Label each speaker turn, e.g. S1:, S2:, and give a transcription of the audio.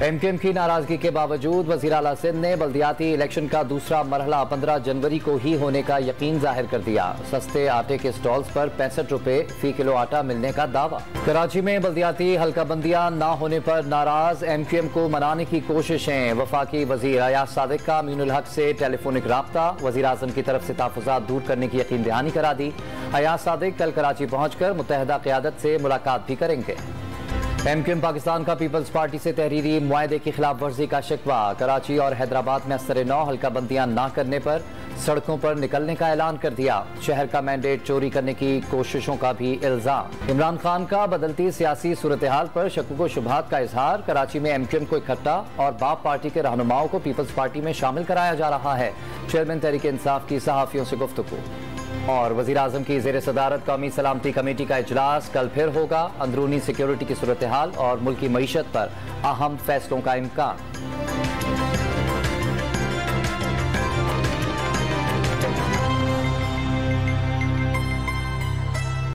S1: MQM की नाराजगी के बावजूद वज़ीर आला सिंध ने बल्दियाती इलेक्शन का दूसरा मरहला 15 जनवरी को ही होने का यकीन जाहिर कर दिया। सस्ते आटे के स्टॉल्स पर 65 रुपए फी किलो आटा मिलने का दावा। कराची में बल्दियाती हल्काबंदियां ना होने पर नाराज एमक्यूएम को मनाने की कोशिशें। वफाकी वजीर अयाज सादिक का अमीनुल हक से टेलीफोनिक राब्ता। वज़ीर आज़म की तरफ से तहफ़्फ़ुज़ात दूर करने की यकीन दहानी करा दी। अयाज सादिक कल कराची पहुंचकर मुत्तहदा क़यादत से मुलाकात भी करेंगे। एमक्यूएम पाकिस्तान का पीपल्स पार्टी से तहरीरी मुआहदे की खिलाफ वर्जी का शिकवा। कराची और हैदराबाद में असर नौ हल्काबंदियां ना करने पर सड़कों पर निकलने का ऐलान कर दिया। शहर का मैंडेट चोरी करने की कोशिशों का भी इल्जाम। इमरान खान का बदलती सियासी सूरत हाल पर शक्क व शुबहात का इजहार। कराची में एमक्यूएम को इकट्ठा और बाप पार्टी के रहनुमाओं को पीपल्स पार्टी में शामिल कराया जा रहा है। चेयरमैन तहरीक इंसाफ की सहाफियों से गुफ्तगू। और वज़ीर आज़म की ज़ेर सदारत कौमी सलामती कमेटी का इजलास कल फिर होगा। अंदरूनी सिक्योरिटी की सूरत हाल और मुल्की मईशत पर अहम फैसलों का इम्कान।